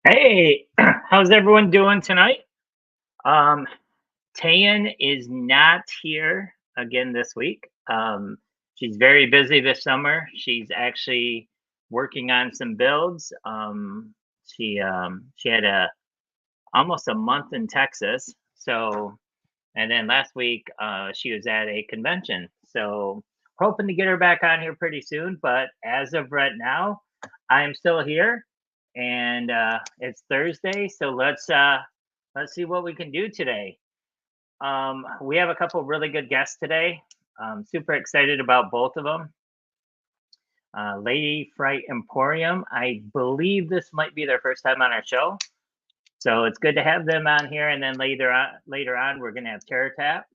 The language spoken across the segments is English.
Hey, how's everyone doing tonight? Um, Tayan is not here again this week. She's very busy this summer. She's actually working on some builds. She had a almost a month in Texas. And then last week she was at a convention. So hoping to get her back on here pretty soon. But as of right now, I am still here, and it's Thursday. So let's see what we can do today. We have a couple really good guests today. I'm super excited about both of them. Lady Fright Emporium. I believe this might be their first time on our show. So it's good to have them on here. And then later on, we're gonna have Terror Tap.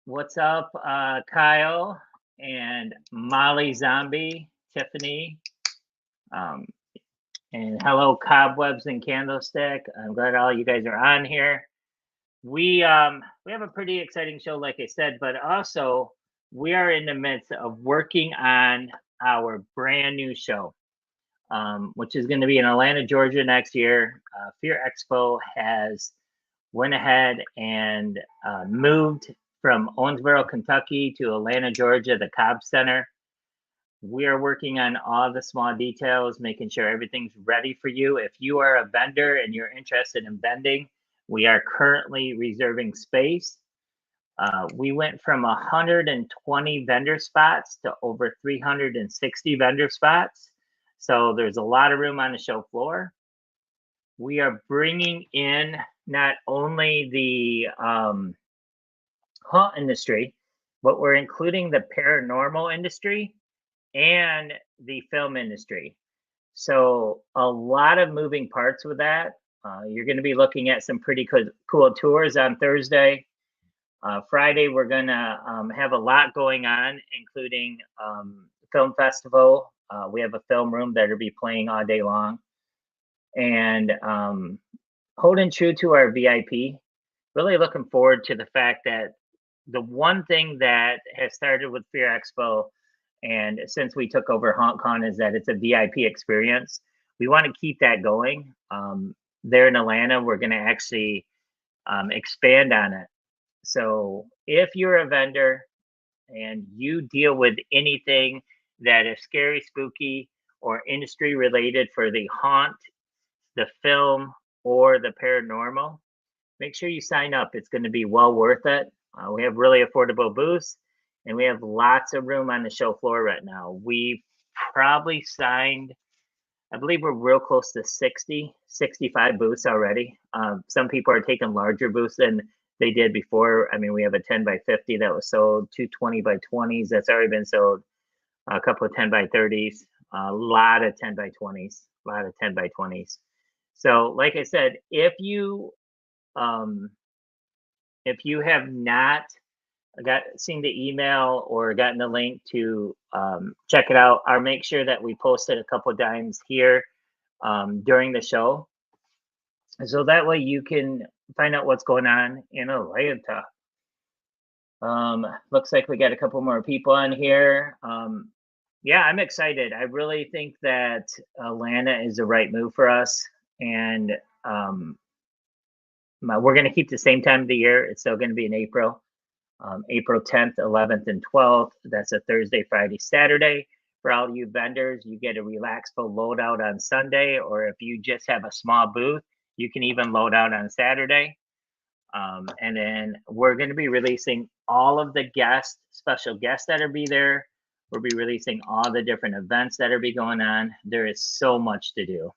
What's up, Kyle and Molly Zombie, Tiffany, um, and hello, Cobwebs and Candlestick. I'm glad all you guys are on here. We have a pretty exciting show, like I said, but also we are in the midst of working on our brand new show, which is going to be in Atlanta, Georgia next year. Fear Expo has went ahead and moved from Owensboro, Kentucky to Atlanta, Georgia, the Cobb Center. We are working on all the small details, making sure everything's ready for you. If you are a vendor and you're interested in vending, we are currently reserving space. We went from 120 vendor spots to over 360 vendor spots. So there's a lot of room on the show floor. We are bringing in not only the haunt industry, but we're including the paranormal industry and the film industry. So a lot of moving parts with that. You're going to be looking at some pretty cool tours on Thursday. Friday, we're going to have a lot going on, including film festival. We have a film room that'll be playing all day long. And holding true to our VIP, really looking forward to the fact that the one thing that has started with Fear Expo and since we took over HauntCon is that it's a VIP experience. We want to keep that going. There in Atlanta, we're going to actually expand on it. So if you're a vendor and you deal with anything that is scary, spooky, or industry related for the haunt, the film, or the paranormal, make sure you sign up. It's going to be well worth it. We have really affordable booths and we have lots of room on the show floor right now. We've probably signed, I believe we're real close to 60, 65 booths already. Some people are taking larger booths than they did before. I mean, we have a 10 by 50 that was sold, two 20 by 20s that's already been sold, a couple of 10 by 30s, a lot of 10 by 20s, a lot of 10 by 20s. So, like I said, um, if you have not seen the email or gotten the link to check it out, I'll make sure that we post it a couple of times here during the show, so that way you can find out what's going on in Atlanta. Looks like we got a couple more people on here. Yeah, I'm excited. I really think that Atlanta is the right move for us, and we're going to keep the same time of the year. It's still going to be in April. April 10th, 11th, and 12th. That's a Thursday, Friday, Saturday. For all you vendors, you get a Relaxpo loadout on Sunday, or if you just have a small booth, you can even load out on Saturday. And then we're going to be releasing all of the special guests that'll be there. We'll be releasing all the different events that'll be going on. There is so much to do.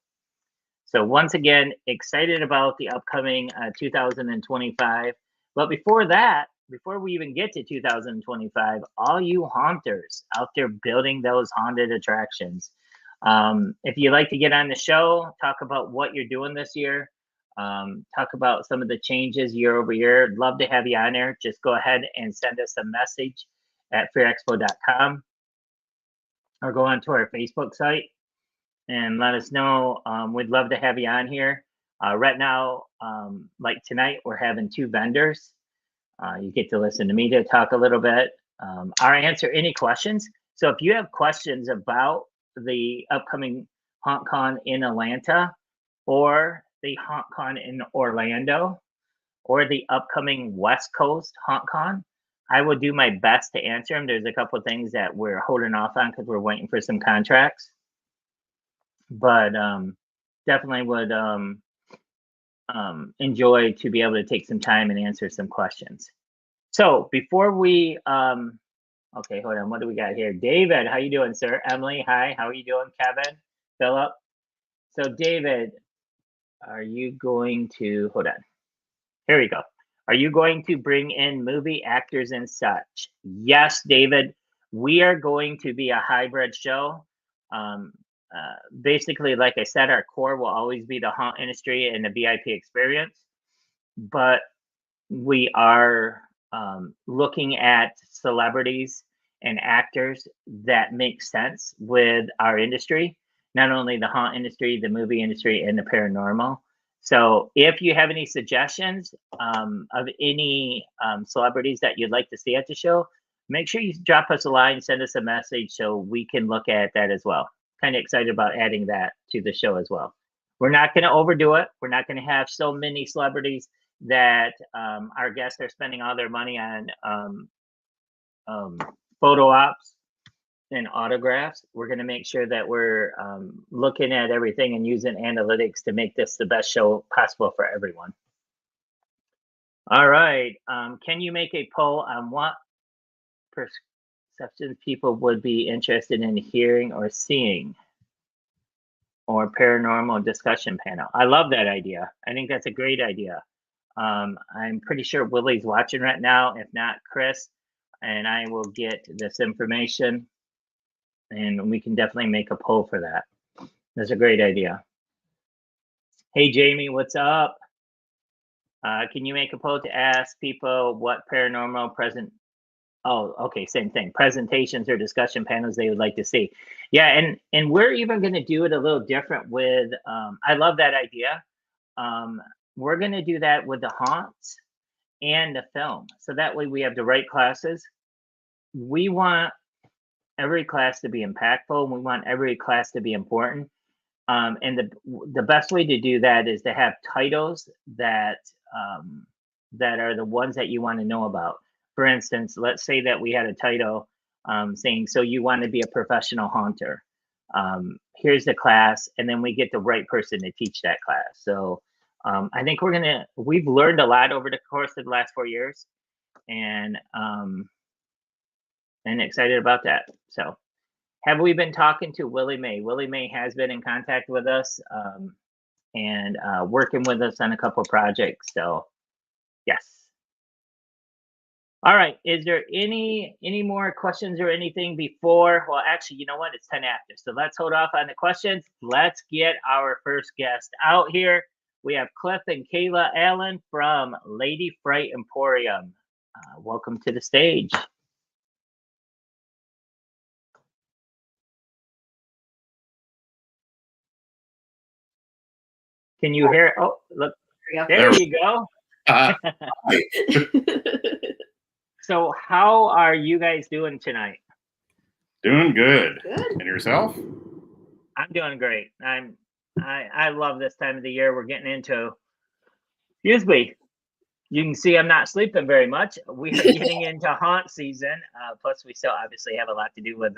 So once again, excited about the upcoming 2025. But before that, before we even get to 2025, all you haunters out there building those haunted attractions, if you'd like to get on the show, talk about what you're doing this year, talk about some of the changes year over year, I'd love to have you on there. Just go ahead and send us a message at fearexpo.com or go onto our Facebook site and let us know. We'd love to have you on here. Right now, like tonight, we're having two vendors. You get to listen to me to talk a little bit. I'll answer any questions. So if you have questions about the upcoming HauntCon in Atlanta, or the HauntCon in Orlando, or the upcoming West Coast HauntCon, I will do my best to answer them. There's a couple of things that we're holding off on because we're waiting for some contracts, but definitely would enjoy to be able to take some time and answer some questions. So before we, okay, hold on. What do we got here? David, how you doing, sir? Emily, hi. How are you doing? Kevin, Philip. So David, are you going to, hold on. Here we go. Are you going to bring in movie actors and such? Yes, David. We are going to be a hybrid show. Um, Basically, like I said, our core will always be the haunt industry and the VIP experience, but we are looking at celebrities and actors that make sense with our industry, not only the haunt industry, the movie industry, and the paranormal. So, if you have any suggestions of any celebrities that you'd like to see at the show, make sure you drop us a line, send us a message so we can look at that as well. Kind of excited about adding that to the show as well. We're not going to overdo it. We're not going to have so many celebrities that our guests are spending all their money on photo ops and autographs. We're going to make sure that we're looking at everything and using analytics to make this the best show possible for everyone. All right. Can you make a poll on what perceptions people would be interested in hearing or seeing? Or paranormal discussion panel. I love that idea. I think that's a great idea. I'm pretty sure Willie's watching right now. If not, Chris, and I will get this information, and we can definitely make a poll for that. That's a great idea. Hey, Jamie, what's up? Can you make a poll to ask people what paranormal Oh, okay, same thing. Presentations or discussion panels they would like to see. Yeah, and we're even going to do it a little different with. I love that idea. We're going to do that with the haunts and the film, so that way we have the right classes. We want every class to be impactful, and we want every class to be important. And the best way to do that is to have titles that that are the ones that you want to know about. For instance, let's say that we had a title saying, "So you want to be a professional haunter? Here's the class," and then we get the right person to teach that class. So I think we've learned a lot over the course of the last 4 years, and excited about that. So, have we been talking to Willie Mae? Willie Mae has been in contact with us and working with us on a couple projects. So, yes. All right. Is there any more questions or anything before? Well, actually, you know what? It's 10 after. So let's hold off on the questions. Let's get our first guest out here. We have Cliff and Kayla Allen from Lady Fright Emporium. Welcome to the stage. Can you hear? Oh, look. There you go. So how are you guys doing tonight? Doing good. And yourself? I'm doing great. I love this time of the year. We're getting into, excuse me. You can see I'm not sleeping very much. We are getting into haunt season. Plus, we still obviously have a lot to do with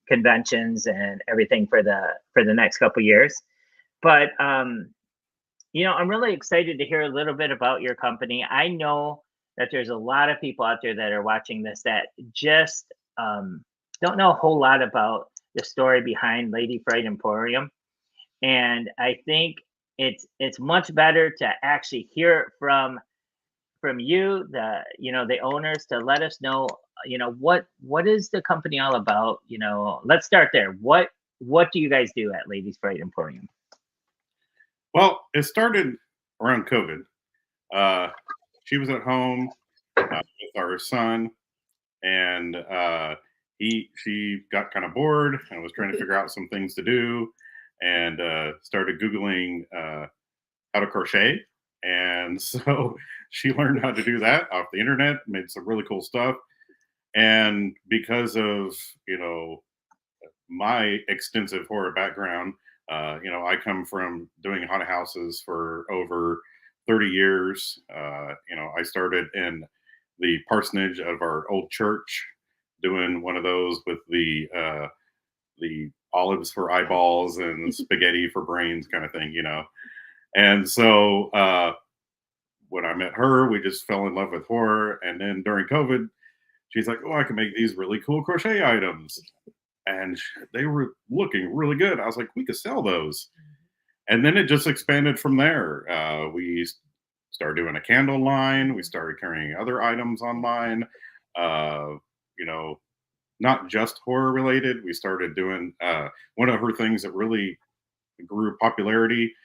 conventions and everything for the next couple years. But you know, I'm really excited to hear a little bit about your company. I know that there's a lot of people out there that are watching this that just don't know a whole lot about the story behind Lady Fright Emporium, and I think it's much better to actually hear it from you, the owners, to let us know, what is the company all about. Let's start there. What do you guys do at Lady Fright Emporium? Well, it started around COVID. She was at home with our son, and she got kind of bored and was trying to figure out some things to do, and started Googling how to crochet. And so she learned how to do that off the internet, made some really cool stuff. And because of, my extensive horror background, I come from doing haunted houses for over 30 years. I started in the parsonage of our old church, doing one of those with the olives for eyeballs and spaghetti for brains kind of thing. And so when I met her, we just fell in love with horror. And then during COVID, she's like, "Oh, I can make these really cool crochet items." And they were looking really good. I was like, "We could sell those." And then it just expanded from there. We started doing a candle line. We started carrying other items online. Uh, you know, not just horror related. We started doing one of her things that really grew popularity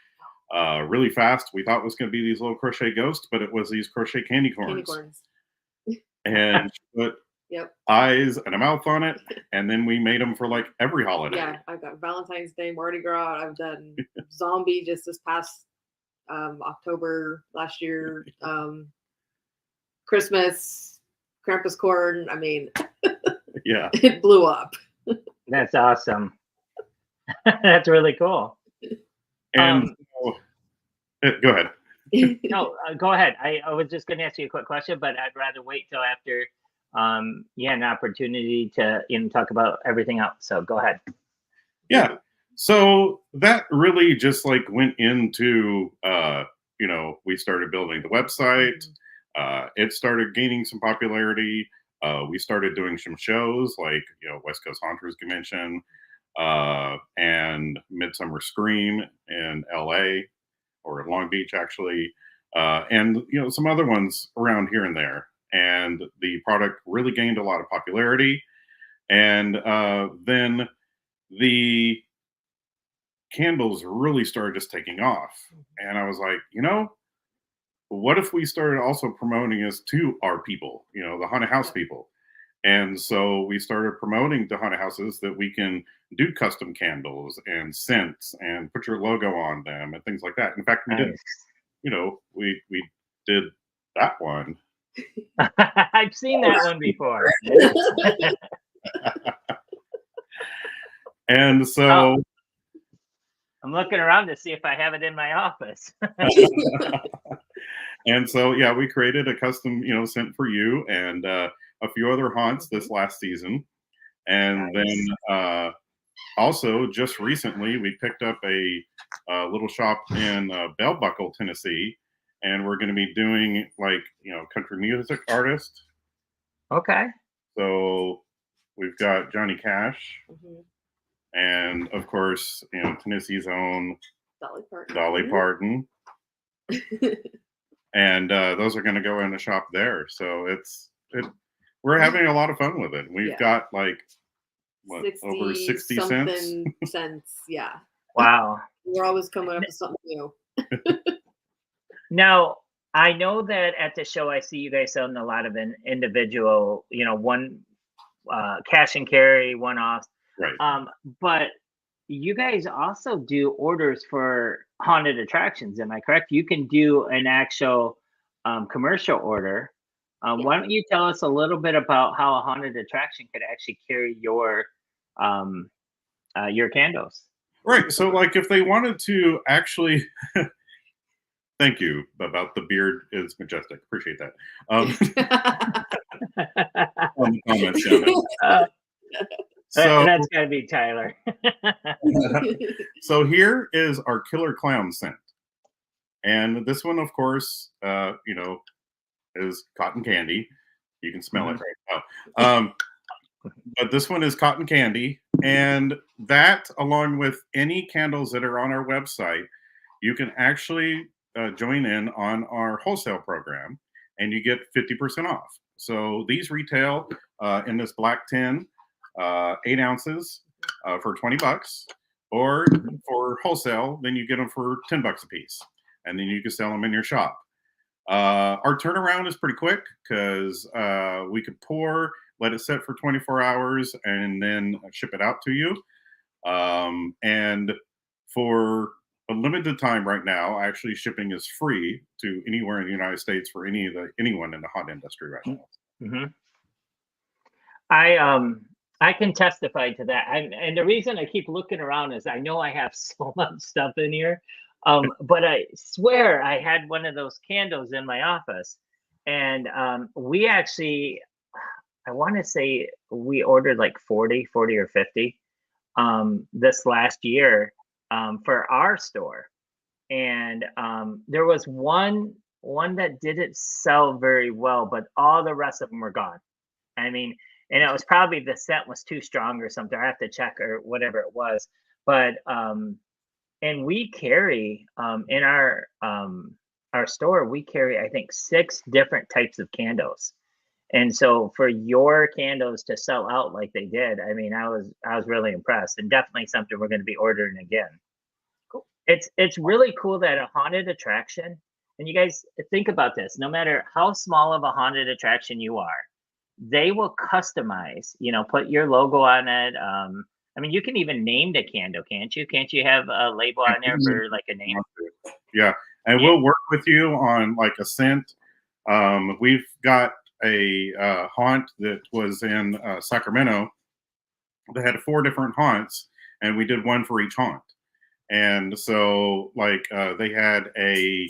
really fast. We thought it was going to be these little crochet ghosts, but it was these crochet candy Candy corns. corns. And she put Yep. eyes and a mouth on it, and then we made them for like every holiday. Yeah, I've got Valentine's Day, Mardi Gras. I've done Zombie just this past October last year. Christmas, Krampus corn. I mean, Yeah. it blew up. That's awesome. That's really cool. And go ahead. No, go ahead. I was just going to ask you a quick question, but I'd rather wait till after you had an opportunity to talk about everything else. So go ahead. Yeah. So that really just like went into we started building the website. It started gaining some popularity. We started doing some shows like West Coast Haunters Convention and Midsummer Scream in LA or Long Beach actually, and some other ones around here and there. And the product really gained a lot of popularity. And then the candles really started just taking off. And I was like, what if we started also promoting this to our people, the haunted house people? And so we started promoting to haunted houses that we can do custom candles and scents and put your logo on them and things like that. In fact, we did, we did that one. I've seen that one before. And so I'm looking around to see if I have it in my office. And so, yeah, we created a custom, scent for you and a few other haunts this last season. And then also just recently, we picked up a little shop in Bell Buckle, Tennessee. And we're going to be doing like, country music artist. Okay. So we've got Johnny Cash. And of course, Tennessee's own Dolly Parton. And those are going to go in the shop there. So we're having a lot of fun with it. We've got like over 60 cents. Yeah. Wow. We're always coming up with something new. Now, I know that at the show, I see you guys selling a lot of individual, one cash and carry, one-offs. Right. But you guys also do orders for haunted attractions. Am I correct? You can do an actual commercial order. Why don't you tell us a little bit about how a haunted attraction could actually carry your candles? Right. So, like, if they wanted to actually, thank you about the beard is majestic. Appreciate that. On the comments down there. So that's got to be Tyler. So here is our killer clown scent, and this one, of course, is cotton candy. You can smell it right now. But this one is cotton candy, and that, along with any candles that are on our website, you can actually join in on our wholesale program, and you get 50% off. So these retail in this black tin. 8 ounces for $20, or for wholesale, then you get them for $10 a piece, and then you can sell them in your shop. Our turnaround is pretty quick because we could pour, let it set for 24 hours, and then ship it out to you. And for a limited time right now, actually shipping is free to anywhere in the United States for anyone in the haunt industry right now. Mm-hmm. I can testify to that. And the reason I keep looking around is I know I have so much stuff in here. But I swear I had one of those candles in my office. And we actually, I want to say we ordered like 40 or 50 this last year for our store. And there was one that didn't sell very well, but all the rest of them were gone. I mean, and it was probably the scent was too strong or something. I have to check or whatever it was. But and we carry in our store, we carry I think 6 different types of candles. And so for your candles to sell out like they did, I mean, I was really impressed, and definitely something we're going to be ordering again. Cool. It's really cool that a haunted attraction, and you guys think about this, no matter how small of a haunted attraction you are, they will customize, put your logo on it. I mean, you can even name the candle, can't you? Can't you have a label on there for like a name? Yeah, and Yeah. we'll work with you on like a scent. We've got a haunt that was in Sacramento that had 4 different haunts, and we did one for each haunt. And so, like, they had a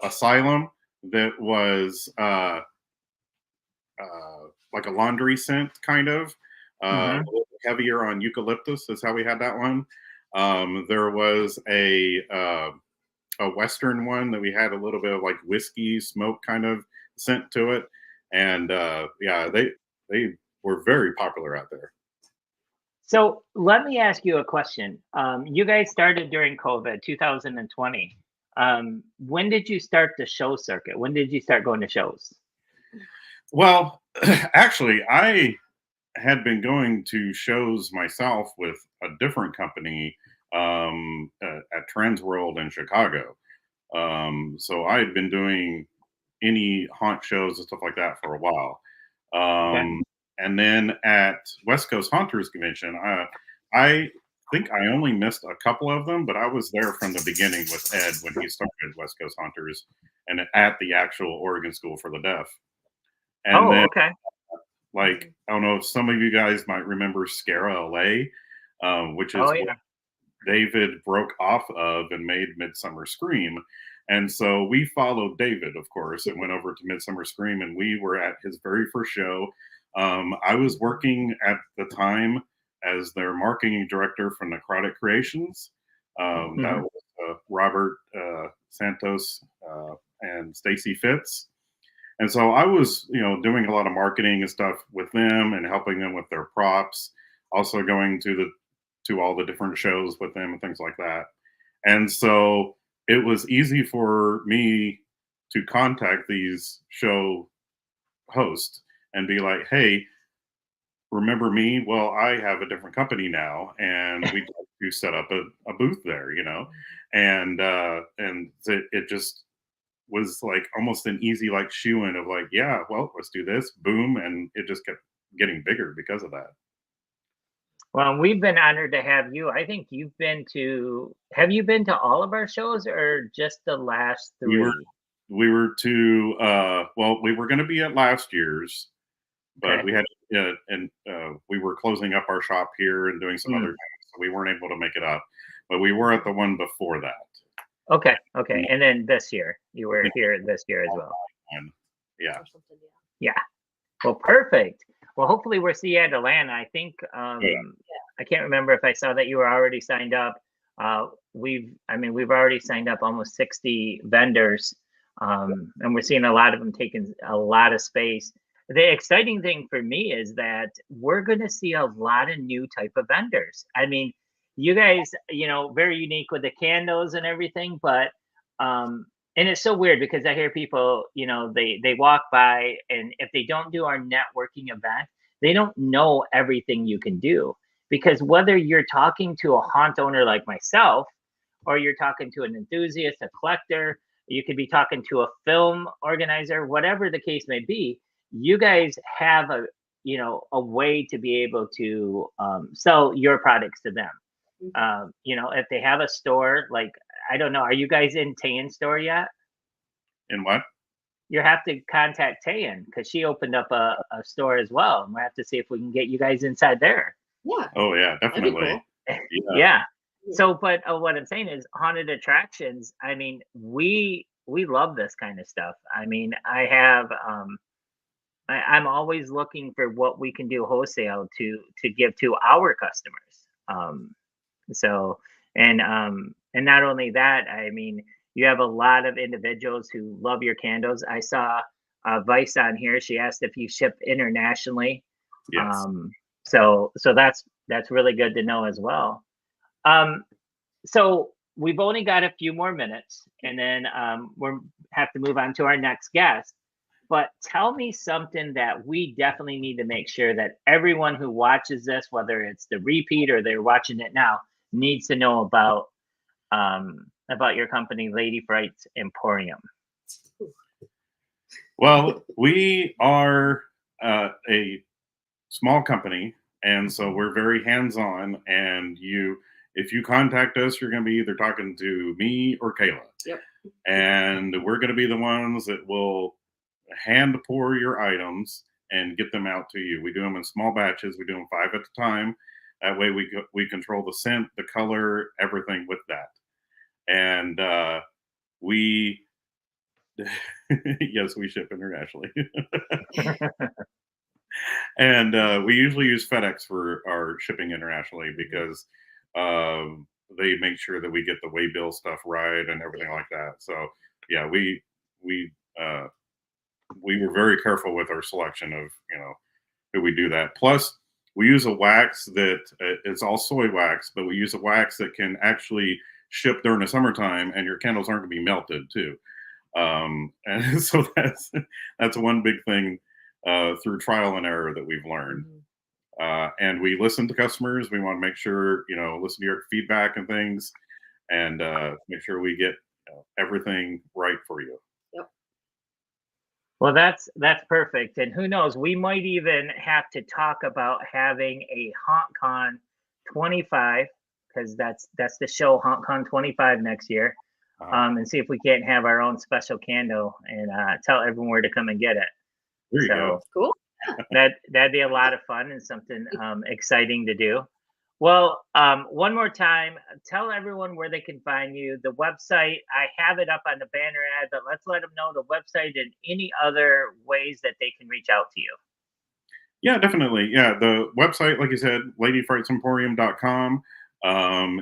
asylum that was like a laundry scent, kind of a Hmm. little heavier on eucalyptus. Is how we had that one. There was a Western one that we had a little bit of like whiskey smoke kind of scent to it, and yeah, they were very popular out there. So let me ask you a question. You guys started during COVID, 2020. When did you start the show circuit? When did you start going to shows? Well, actually, I had been going to shows myself with a different company at Transworld in Chicago. So I had been doing any haunt shows and stuff like that for a while. Okay. And then at West Coast Haunters Convention, I think I only missed a couple of them, but I was there from the beginning with Ed when he started West Coast Haunters and at the actual Oregon School for the Deaf. And Oh, then, okay. like, I don't know if some of you guys might remember Scara LA, which Oh, is what yeah. David broke off of and made Midsummer Scream. And so we followed David, of course, and went over to Midsummer Scream, and we were at his very first show. I was working at the time as their marketing director for Necrotic Creations. That Hmm. was Robert Santos and Stacy Fitz. And so I was, doing a lot of marketing and stuff with them and helping them with their props. Also going to all the different shows with them and things like that. And so it was easy for me to contact these show hosts and be like, "Hey, remember me? Well, I have a different company now, and we'd like to set up a booth there, and it just was like almost an easy like shoe in of like, yeah, well, let's do this, boom, and it just kept getting bigger because of that. Well, we've been honored to have you. I think have you been to all of our shows or just the last We were 3? we were to well, we were going to be at last year's, but Okay. we had and we were closing up our shop here and doing some other Mm. things, so we weren't able to make it up. But we were at the one before that. Okay. And Okay. And then this year, you were then here this year as well. one. Yeah. Or something. Yeah. Yeah. Well, perfect. Well, hopefully we'll see you at Atlanta. I think Yeah. I can't remember if I saw that you were already signed up. We've already signed up almost 60 vendors, and we're seeing a lot of them taking a lot of space. The exciting thing for me is that we're going to see a lot of new type of vendors. I mean, you guys, very unique with the candles and everything, but and it's so weird because I hear people, they walk by, and if they don't do our networking event, they don't know everything you can do. Because whether you're talking to a haunt owner like myself, or you're talking to an enthusiast, a collector, you could be talking to a film organizer, whatever the case may be, you guys have a way to be able to sell your products to them. Mhm. If they have a store, like, I don't know, are you guys in Tan store yet? In what? you have to contact Tayan because she opened up a store as well, and we'll have to see if we can get you guys inside there. Yeah, Oh yeah, that'd be definitely. cool. Yeah. Yeah. Yeah. So, but what I'm saying is haunted attractions. I mean, we love this kind of stuff. I mean, I'm always looking for what we can do wholesale to give to our customers. So and not only that, I mean, you have a lot of individuals who love your candles. I saw Vice on here. She asked if you ship internationally. Yes. So that's really good to know as well. Um, so we've only got a few more minutes, and then we'll have to move on to our next guest. But tell me something that we definitely need to make sure that everyone who watches this, whether it's the repeat or they're watching it now, needs to know about your company, Lady Fright's Emporium. Well, we are a small company, and so we're very hands-on. And if you contact us, you're going to be either talking to me or Kayla. Yep. And we're going to be the ones that will hand pour your items and get them out to you. We do them in small batches. We do them 5 at a time. That way, we control the scent, the color, everything with that. And we yes, we ship internationally. And we usually use FedEx for our shipping internationally because they make sure that we get the waybill stuff right and everything like that. So yeah, we uh, we were very careful with our selection of who we do that. Plus, we use a wax that it's all soy wax, but we use a wax that can actually ship during the summertime, and your candles aren't going to be melted too. And so that's one big thing through trial and error that we've learned. And we listen to customers. We want to make sure, listen to your feedback and things, and make sure we get everything right for you. Yep. Well, that's perfect. And who knows, we might even have to talk about having a HauntCon 25 because that's the show HauntCon 25 next year. And see if we can't have our own special candle and tell everyone where to come and get it. There you go. Cool. That'd be a lot of fun and something exciting to do. Well, one more time, tell everyone where they can find you. The website, I have it up on the banner ad, but let's let them know the website and any other ways that they can reach out to you. Yeah, definitely. Yeah, the website, like you said, ladyfrightsemporium.com.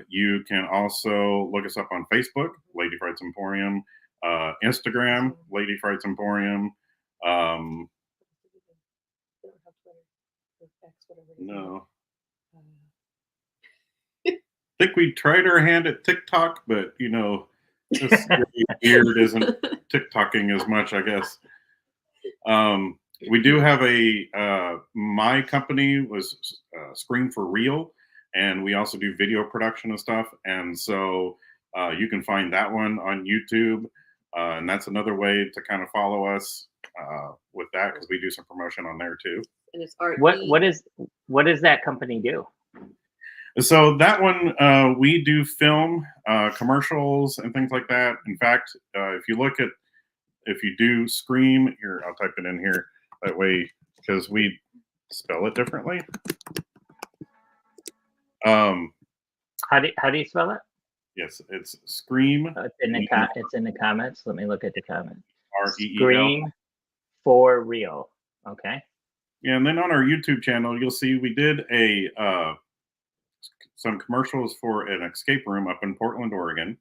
You can also look us up on Facebook, Lady Frights Emporium, Instagram, Lady Frights Emporium. No. I think we tried our hand at TikTok, but this beard isn't TikToking as much, I guess. We do have my company was Scream for Real, and we also do video production and stuff. And so you can find that one on YouTube. And that's another way to kind of follow us with that because we do some promotion on there too. And it's art. What does that company do? So that one, we do film commercials and things like that. In fact, if you do Scream, here, I'll type it in here. That way, because we spell it differently. How do you spell it? Yes, it's Scream. It's in the comments. Let me look at the comments. REEL. Scream for Real. Okay. Yeah, and then on our YouTube channel, you'll see we did some commercials for an escape room up in Portland, Oregon.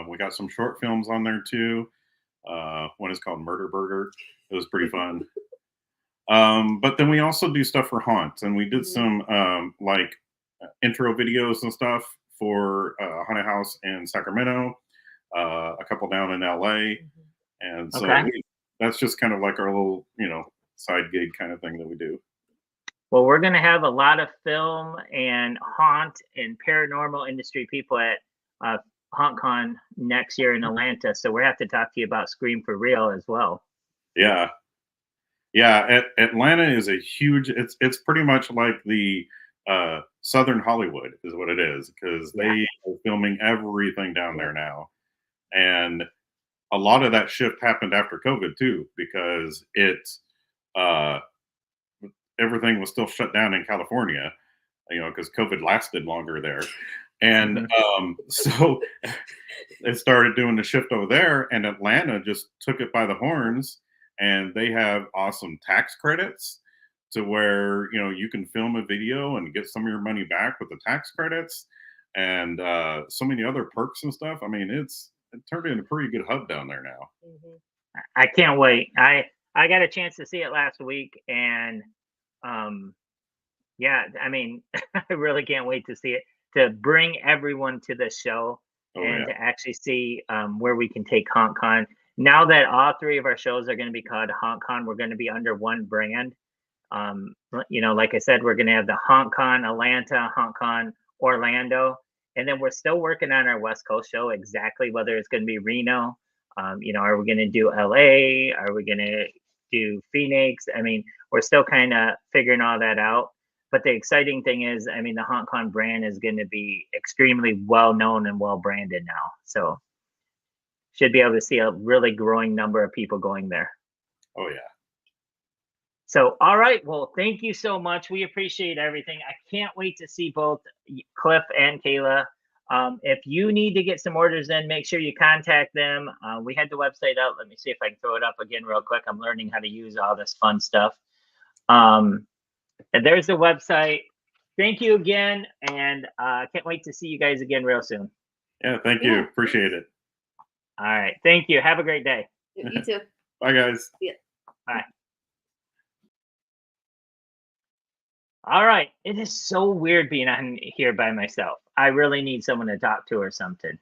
We got some short films on there too. One is called Murder Burger. It was pretty fun. But then we also do stuff for haunts, and we did some intro videos and stuff for a haunted house in Sacramento, a couple down in LA, and so that's just kind of like our little side gig kind of thing that we do. Well, we're going to have a lot of film and haunt and paranormal industry people at HauntCon next year in Atlanta, so we'll have to talk to you about Scream for Real as well. Yeah. Atlanta is a huge. It's pretty much like the Southern Hollywood is what it is because they are filming everything down there now, and a lot of that shift happened after COVID too, because uh, everything was still shut down in California, because COVID lasted longer there. And Mhm. so they started doing the shift over there, and Atlanta just took it by the horns, and they have awesome tax credits to where you can film a video and get some of your money back with the tax credits, and so many other perks and stuff. I mean, it turned into a pretty good hub down there now. Mhm. I can't wait. I got a chance to see it last week, and um, yeah, I mean, I really can't wait to see it, to bring everyone to the show Oh and yeah, to actually see where we can take HauntCon. Now that all three of our shows are going to be called HauntCon, we're going to be under one brand. Like I said, we're going to have the HauntCon Atlanta, HauntCon Orlando, and then we're still working on our West Coast show, exactly whether it's going to be Reno. Are we going to do LA? Are we going to do Phoenix? I mean, we're still kind of figuring all that out. But the exciting thing is, I mean, the HauntCon brand is going to be extremely well known and well branded now. So should be able to see a really growing number of people going there. oh yeah. So, all right. Well, thank you so much. We appreciate everything. I can't wait to see both Cliff and Kayla. If you need to get some orders in, make sure you contact them. We had the website up. Let me see if I can throw it up again real quick. I'm learning how to use all this fun stuff. And there's the website. Thank you again. And can't wait to see you guys again real soon. Yeah, thank you. Appreciate it. All right. Thank you. Have a great day. You too. Bye, guys. Yeah. Bye. All right. It is so weird being on here by myself. I really need someone to talk to or something.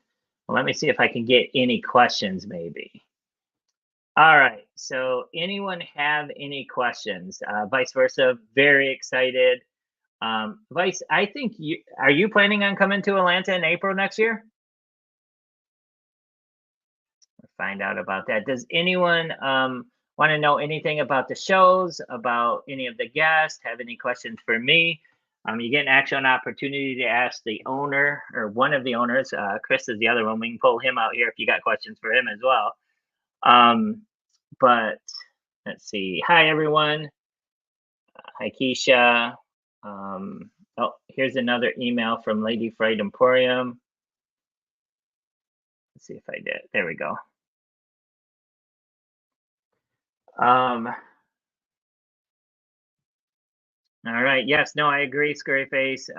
Well, let me see if I can get any questions, maybe. All right. So, anyone have any questions? Vice versa. Very excited. Vice, I think you planning on coming to Atlanta in April next year? Find out about that. Does anyone want to know anything about the shows, about any of the guests? Have any questions for me? You get an actual opportunity to ask the owner or one of the owners. Chris is the other one. We can pull him out here if you got questions for him as well. But let's see. Hi, everyone. Hi, Keisha. Oh, here's another email from Lady Fright Emporium. Let's see if I did. There we go. All right. Yes. No, I agree, Scurryface.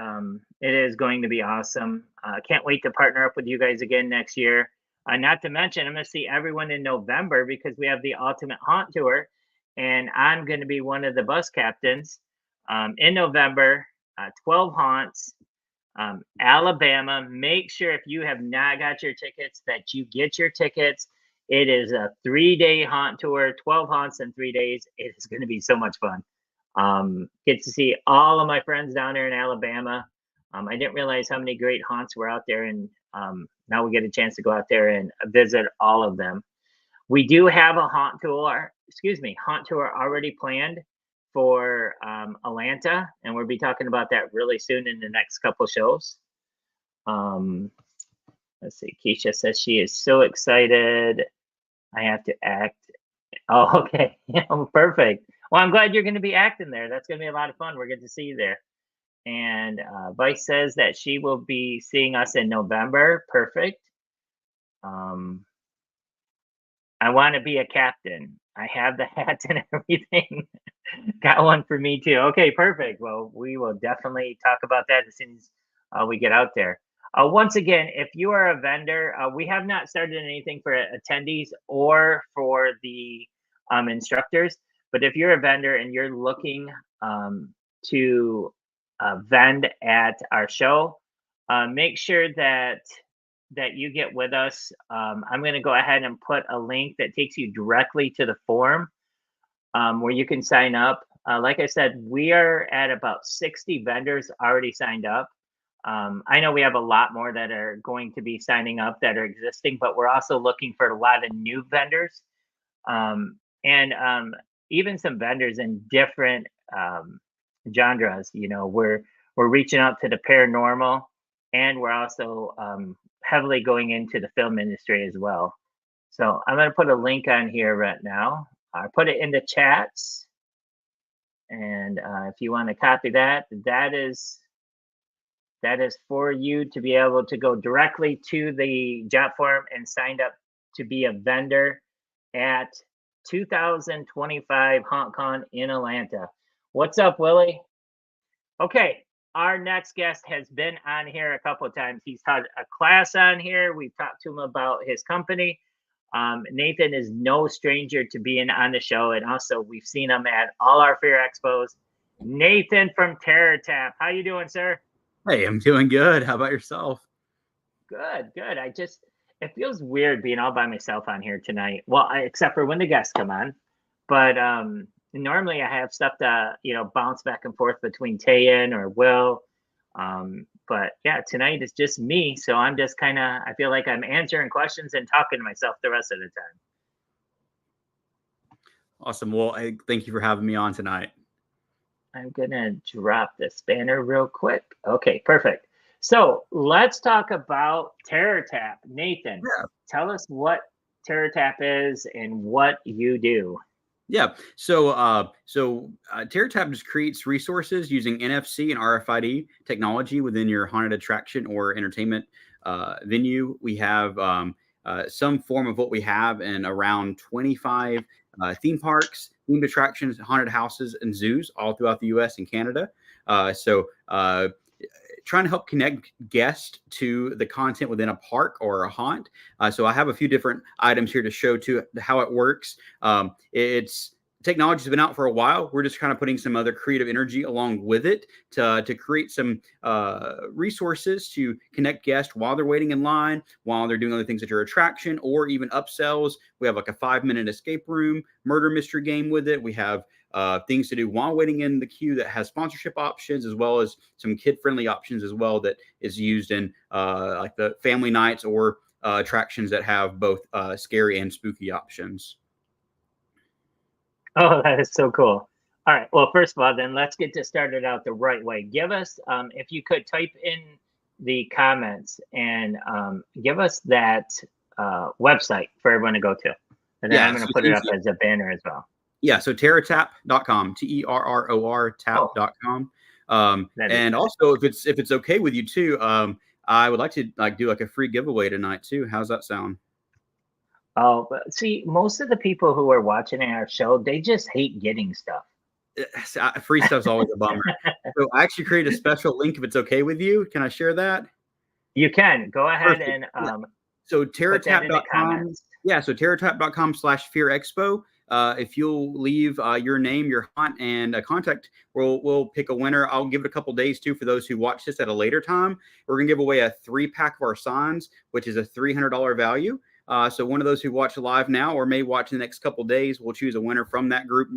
It is going to be awesome. Can't wait to partner up with you guys again next year. Not to mention, I'm going to see everyone in November because we have the Ultimate Haunt Tour, and I'm going to be one of the bus captains in November. 12 haunts, Alabama. Make sure if you have not got your tickets that you get your tickets. It is a 3-day haunt tour, 12 haunts in 3 days. It is going to be so much fun. Get to see all of my friends down there in Alabama. I didn't realize how many great haunts were out there, and now we get a chance to go out there and visit all of them. We do have a haunt tour already planned for Atlanta, and we'll be talking about that really soon in the next couple shows. Let's see. Keisha says she is so excited. I have to act. Oh, okay. Yeah, perfect. Well, I'm glad you're going to be acting there. That's going to be a lot of fun. We're good to see you there. And Vice says that she will be seeing us in November. Perfect. I want to be a captain. I have the hats and everything. Got one for me too. Okay, perfect. Well, we will definitely talk about that as soon as we get out there. Once again, if you are a vendor, we have not started anything for attendees or for the instructors. But if you're a vendor and you're looking to vend at our show, make sure that you get with us. I'm going to go ahead and put a link that takes you directly to the forum where you can sign up. Like I said, we are at about 60 vendors already signed up. I know we have a lot more that are going to be signing up that are existing, but we're also looking for a lot of new vendors and even some vendors in different genres. We're reaching out to the paranormal, and we're also heavily going into the film industry as well. So I'm going to put a link on here right now. I put it in the chats. And if you want to copy that, that is for you to be able to go directly to the job forum and sign up to be a vendor at 2025 HauntCon in Atlanta. What's up, Willie? Okay, our next guest has been on here a couple of times. He's had a class on here. We've talked to him about his company. Nathan is no stranger to being on the show, and also we've seen him at all our Fear Expos. Nathan from Terror Tap. How you doing, sir? Hey, I'm doing good. How about yourself? Good. It feels weird being all by myself on here tonight. Well, except for when the guests come on. But normally I have stuff to, bounce back and forth between Tayan or Will. But yeah, tonight is just me. So I'm just I feel like I'm answering questions and talking to myself the rest of the time. Awesome. Well, thank you for having me on tonight. I'm going to drop this banner real quick. Okay, perfect. So let's talk about Terror Tap. Nathan, Tell us what Terror Tap is and what you do. Yeah. So Terror Tap just creates resources using NFC and RFID technology within your haunted attraction or entertainment venue. We have some form of what we have in around 25 theme parks, themed attractions, haunted houses, and zoos all throughout the U.S. and Canada. Trying to help connect guests to the content within a park or a haunt. So I have a few different items here to show to how it works. It's technology's been out for a while. We're just kind of putting some other creative energy along with it to create some resources to connect guests while they're waiting in line, while they're doing other things at your attraction, or even upsells. We have like a 5-minute escape room, murder mystery game with it. We have things to do while waiting in the queue that has sponsorship options, as well as some kid-friendly options as well that is used in like the family nights or attractions that have both scary and spooky options. Oh, that is so cool. All right. Well, first of all, then let's get this started out the right way. Give us, if you could type in the comments and give us that website for everyone to go to. And then I'm going to put it up as a banner as well. Yeah, so terrortap.com, TERROR tap.com. And also, if it's okay with you too, I would like to do a free giveaway tonight too. How's that sound? Oh, but see, most of the people who are watching our show, they just hate getting stuff. Free stuff's always a bummer. So I actually created a special link if it's okay with you. Can I share that? You can. Go ahead. Perfect. And so terrortap.com. Yeah, so terrortap.com/Fear Expo. If you'll leave your name, your haunt, and a contact, we'll pick a winner. I'll give it a couple days too for those who watch this at a later time. We're gonna give away a 3-pack of our signs, which is a $300 value. So one of those who watch live now or may watch in the next couple days, we'll choose a winner from that group.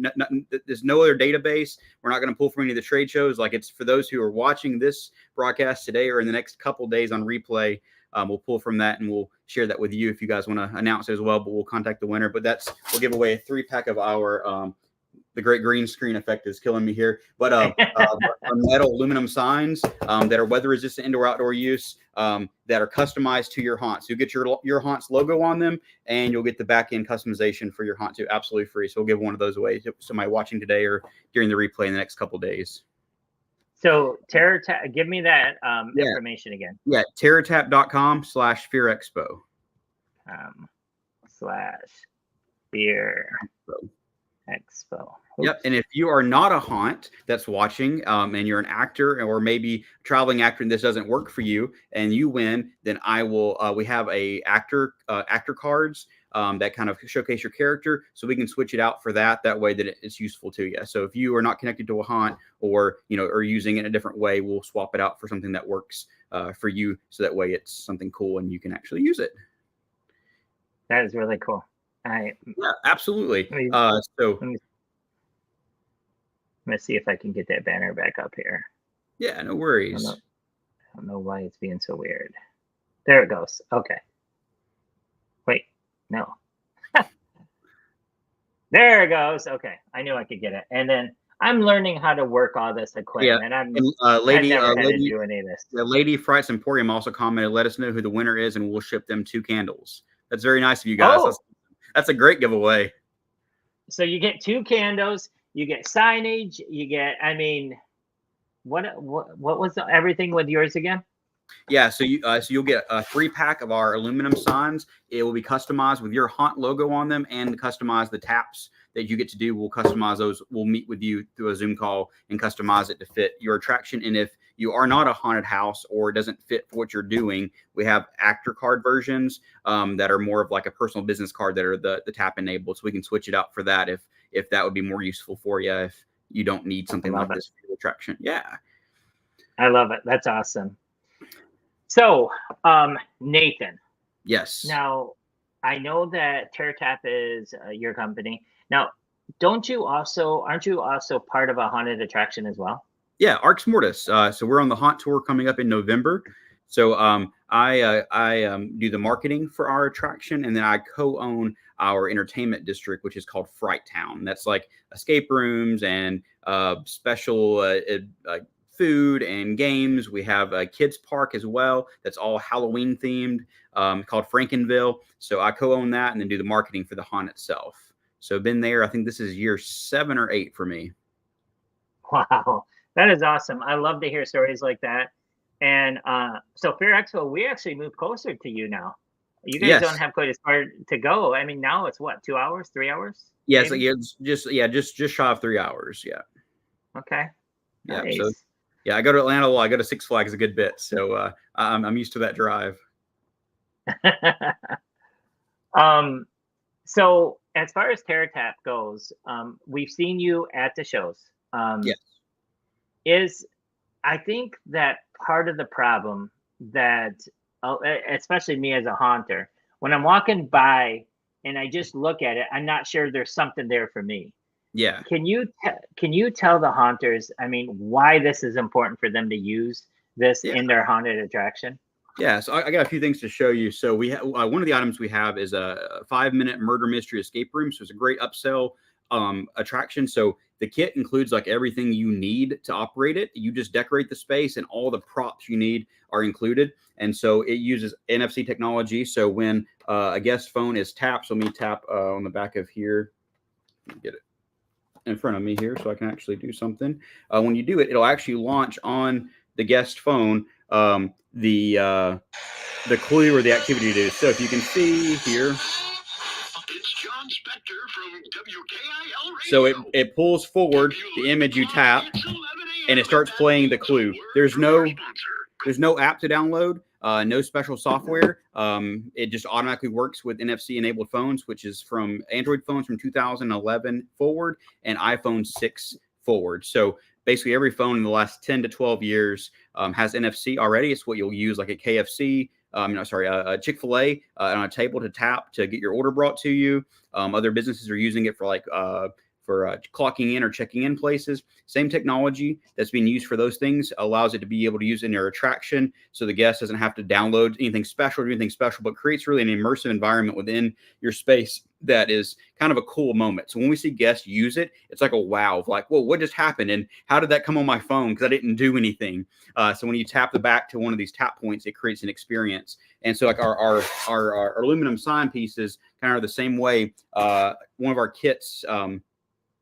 There's no other database. We're not going to pull from any of the trade shows. Like, it's for those who are watching this broadcast today or in the next couple days on replay. We'll pull from that and we'll share that with you if you guys want to announce it as well. But we'll contact the winner. But we'll give away a 3-pack of our the great green screen effect is killing me here. But metal aluminum signs that are weather resistant indoor outdoor use, that are customized to your haunt. So you get your haunt's logo on them, and you'll get the back end customization for your haunt too, absolutely free. So we'll give one of those away to somebody watching today or during the replay in the next couple of days. So give me that information again. Yeah, terrortap.com/Fear Expo. /Fear Expo. Oops. Yep. And if you are not a haunt that's watching, and you're an actor or maybe a traveling actor and this doesn't work for you and you win, then I will, we have a actor cards that kind of showcase your character, so we can switch it out for that way that it's useful to you. So if you are not connected to a haunt or, or using it in a different way, we'll swap it out for something that works for you. So that way it's something cool and you can actually use it. That is really cool. Yeah, absolutely. Let's see if I can get that banner back up here. Yeah, no worries. I don't know why it's being so weird. There it goes. Okay. Wait, no. There it goes. Okay, I knew I could get it. And then I'm learning how to work all this equipment. Yeah. And I've Lady, never had to do any of this. The Lady Fright's Emporium also commented, let us know who the winner is and we'll ship them 2 candles. That's very nice of you guys. Oh, That's a great giveaway. so you get 2 candles, you get signage, you get, I mean, what was everything with yours again? Yeah, so you'll get a 3-pack of our aluminum signs. It will be customized with your haunt logo on them, and customize the taps that you get to do. We'll customize those. We'll meet with you through a Zoom call and customize it to fit your attraction. And if you are not a haunted house or it doesn't fit for what you're doing, we have actor card versions that are more of like a personal business card that are the tap enabled. So we can switch it out for that if that would be more useful for you if you don't need something like this for your attraction. Yeah. I love it. That's awesome. So, Nathan. Yes. Now, I know that TerraTap is your company. Now, aren't you also part of a haunted attraction as well? Yeah, Arx Mortis. So we're on the haunt tour coming up in November. So I do the marketing for our attraction, and then I co-own our entertainment district, which is called Fright Town. That's like escape rooms and special food and games. We have a kids park as well that's all Halloween themed, called Frankenville. So I co-own that and then do the marketing for the haunt itself. So I've been there. I think this is year 7 or 8 for me. Wow, that is awesome. I love to hear stories like that. And so Fear Expo, we actually moved closer to you now. You guys don't have quite as far to go. I mean, now it's what, 2 hours, 3 hours? Yeah, so just shy of 3 hours. Yeah. Okay. Yeah. Nice. So yeah, I go to Atlanta. Well, I go to Six Flags a good bit, so I'm used to that drive. So as far as TerraTap goes, we've seen you at the shows. Yes. I think that part of the problem that, especially me as a haunter, when I'm walking by and I just look at it, I'm not sure there's something there for me. Yeah. Can you tell the haunters, I mean, why this is important for them to use this in their haunted attraction? Yeah, so I got a few things to show you. So we have one of the items we have is a 5-minute murder mystery escape room. So it's a great upsell attraction. So the kit includes like everything you need to operate it. You just decorate the space, and all the props you need are included. And so it uses NFC technology. So when a guest phone is tapped, so let me tap on the back of here. Let me get it in front of me here so I can actually do something. When you do it, it'll actually launch on the guest phone the clue or the activity to do. So if you can see here, it's John Spector from WKIL Radio. So it pulls forward the image you tap, and it starts playing the clue. There's no app to download, no special software. It just automatically works with NFC enabled phones, which is from Android phones from 2011 forward and iPhone 6 forward. So basically every phone in the last 10 to 12 years has NFC already. It's what you'll use like a KFC, a Chick-fil-A on a table to tap to get your order brought to you. Other businesses are using it for like for clocking in or checking in places. Same technology that's being used for those things allows it to be able to use in your attraction, so the guest doesn't have to download anything special or do anything special, but creates really an immersive environment within your space that is kind of a cool moment. So when we see guests use it, it's like a wow, like, whoa, what just happened? And how did that come on my phone? Because I didn't do anything. So when you tap the back to one of these tap points, it creates an experience. And so like our aluminum sign pieces kind of are the same way. One of our kits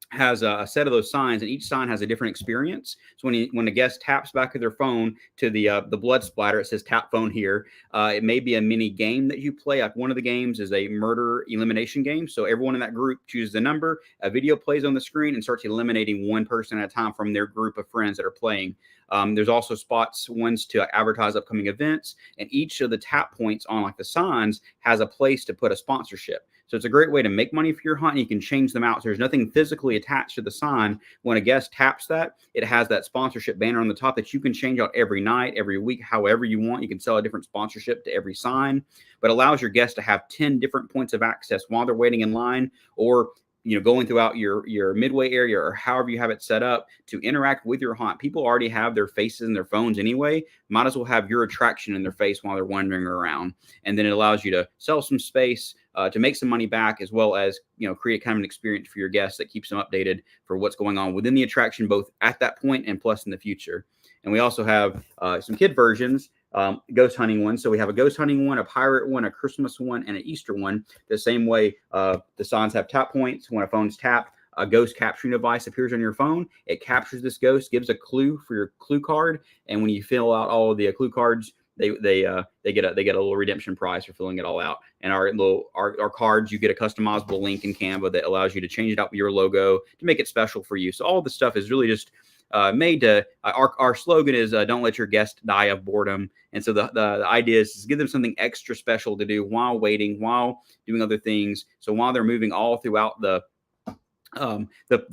has a set of those signs, and each sign has a different experience. So when a guest taps back of their phone to the blood splatter, it says tap phone here. It may be a mini game that you play. Like one of the games is a murder elimination game. So everyone in that group chooses a number, a video plays on the screen, and starts eliminating one person at a time from their group of friends that are playing. There's also ones to advertise upcoming events, and each of the tap points on like the signs has a place to put a sponsorship. So it's a great way to make money for your hunt. You can change them out. So there's nothing physically attached to the sign. When a guest taps that, it has that sponsorship banner on the top that you can change out every night, every week, however you want. You can sell a different sponsorship to every sign, but allows your guests to have 10 different points of access while they're waiting in line, or going throughout your midway area, or however you have it set up to interact with your haunt. People already have their faces in their phones anyway. Might as well have your attraction in their face while they're wandering around. And then it allows you to sell some space, to make some money back, as well as, create kind of an experience for your guests that keeps them updated for what's going on within the attraction, both at that point and plus in the future. And we also have some kid versions. ghost hunting ones. So we have a ghost hunting one, a pirate one, a Christmas one, and an Easter one. The same way the signs have tap points. When a phone's tapped, a ghost capturing device appears on your phone. It captures this ghost, gives a clue for your clue card, and when you fill out all of the clue cards, they get a little redemption prize for filling it all out. And our cards, you get a customizable link in Canva that allows you to change it out with your logo to make it special for you. So all this stuff is really just made to our slogan is don't let your guest die of boredom. And so the idea is to give them something extra special to do while waiting, while doing other things. So while they're moving all throughout the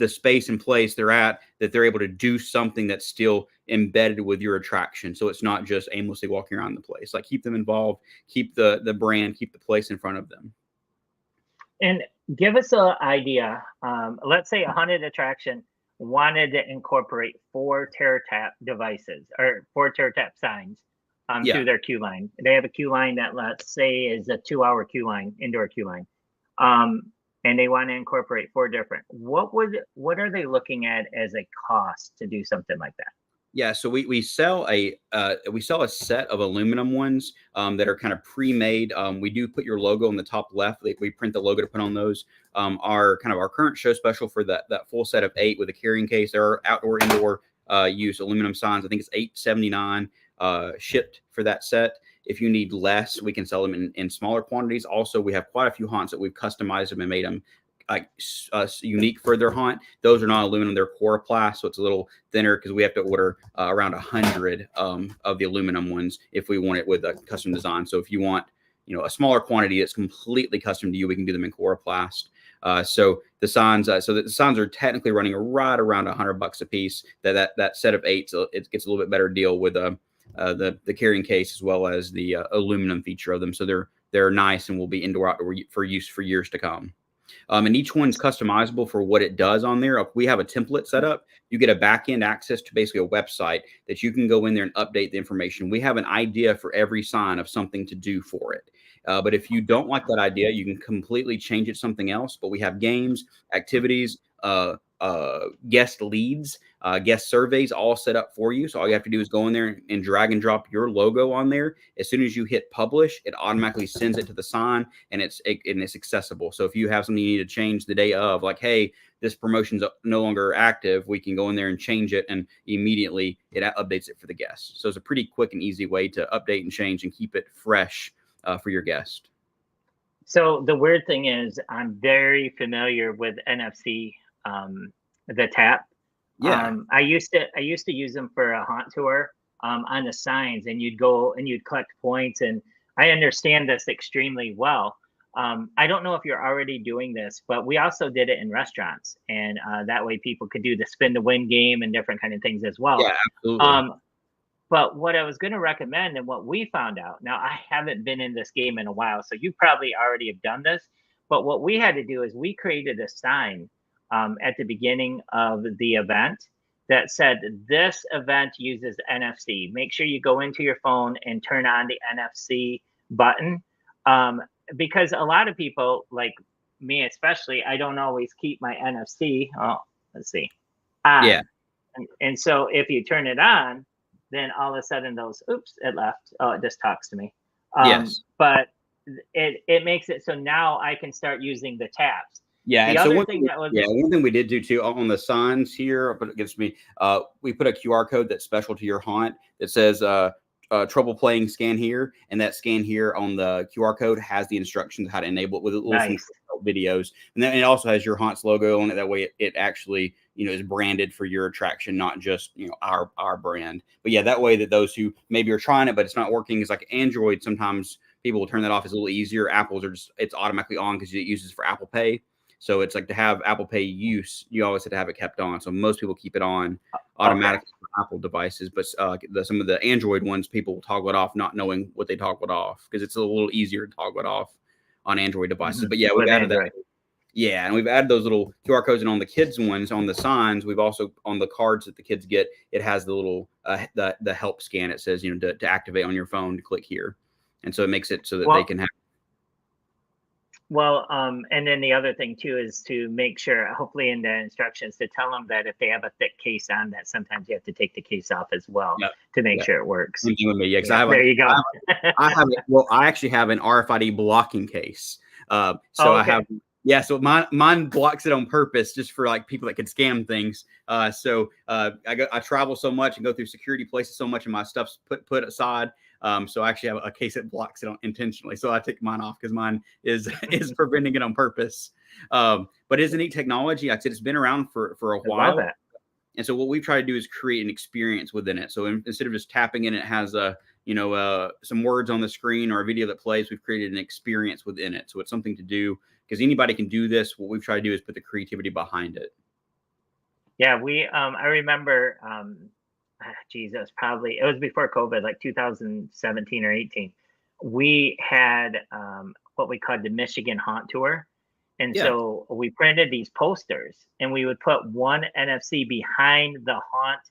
space and place they're at, that they're able to do something that's still embedded with your attraction. So it's not just aimlessly walking around the place. Like, keep them involved, keep the brand, keep the place in front of them. And give us an idea. Let's say a haunted attraction wanted to incorporate 4 terror tap devices or 4 terror tap signs to their queue line. They have a queue line that, let's say, is a 2-hour queue line, indoor queue line. And they want to incorporate 4 different. What are they looking at as a cost to do something like that? Yeah, so we sell a set of aluminum ones that are kind of pre-made. We do put your logo on the top left. We print the logo to put on those. Our current show special for that full set of 8 with a carrying case. There are outdoor, indoor use aluminum signs. I think it's $8.79 shipped for that set. If you need less, we can sell them in smaller quantities. Also, we have quite a few haunts that we've customized them and made them like unique for their haunt. Those are not aluminum; they're coroplast, so it's a little thinner because we have to order around 100 of the aluminum ones if we want it with a custom design. So if you want, a smaller quantity that's completely custom to you, we can do them in coroplast. So the signs, the signs are technically running right around $100 a piece. That set of 8, so it gets a little bit better deal with the carrying case as well as the aluminum feature of them. So they're nice and will be outdoor for use for years to come. And each one's customizable for what it does on there. We have a template set up. You get a back-end access to basically a website that you can go in there and update the information. We have an idea for every sign of something to do for it. But if you don't like that idea, you can completely change it to something else. But we have games, activities, guest leads, guest surveys all set up for you. So all you have to do is go in there and drag and drop your logo on there. As soon as you hit publish, it automatically sends it to the sign, and it's accessible. So if you have something you need to change the day of, like, hey, this promotion's no longer active, we can go in there and change it, and immediately it updates it for the guests. So it's a pretty quick and easy way to update and change and keep it fresh for your guest. So the weird thing is, I'm very familiar with NFC, the tap. Yeah. I used to use them for a haunt tour on the signs, and you'd go and you'd collect points, and I understand this extremely well. I don't know if you're already doing this, but we also did it in restaurants, and that way people could do the spin to win game and different kind of things as well. Yeah, absolutely. But what I was going to recommend, and what we found out, now I haven't been in this game in a while, so you probably already have done this, but what we had to do is we created a sign at the beginning of the event that said, this event uses NFC. Make sure you go into your phone and turn on the NFC button, because a lot of people, like me especially, I don't always keep my NFC. Oh, let's see. Yeah. And so if you turn it on, then all of a sudden it left. Oh, it just talks to me. Yes. But it makes it so now I can start using the tabs. Yeah. The and other so thing that was one thing we did do too on the signs here, but it gives me, we put a QR code that's special to your haunt that says trouble playing, scan here, and that scan here on the QR code has the instructions how to enable it with little nice. videos, and then it also has your haunt's logo on it. That way it actually is branded for your attraction, not just our brand. But yeah, that way that those who maybe are trying it but it's not working, is like Android, sometimes people will turn that off. It's a little easier. Apple's are just, it's automatically on because it uses for Apple Pay. So it's like, to have Apple Pay use, you always have to have it kept on. So most people keep it on automatically for Apple devices, but some of the Android ones, people will toggle it off not knowing what they toggled off, because it's a little easier to toggle it off on Android devices. But yeah, we've added that. Yeah, and we've added those little QR codes, and on the kids ones, on the signs, we've also, on the cards that the kids get, it has the little the help scan. It says to activate on your phone, to click here, and so it makes it so that they can have. Well, and then the other thing too is to make sure, hopefully in the instructions, to tell them that if they have a thick case on, that sometimes you have to take the case off as well Yep. to make Yep. sure it works. Same thing with me. Yeah, because Yeah, there you go. I actually have an RFID blocking case. So Oh, I okay. have, yeah, so mine blocks it on purpose just for like people that could scam things. I travel so much and go through security places so much, and my stuff's put aside. So I actually have a case that blocks it intentionally. So I take mine off because mine is preventing it on purpose. But it's a neat technology. Like I said, it's been around for a while. I love it. And so what we've tried to do is create an experience within it. So instead of just tapping in, it has some words on the screen or a video that plays. We've created an experience within it. So it's something to do because anybody can do this. What we've tried to do is put the creativity behind it. Yeah, I remember, geez, it was before COVID, like 2017 or 18. We had what we called the Michigan Haunt Tour. And Yeah. so we printed these posters, and we would put one NFC behind the haunt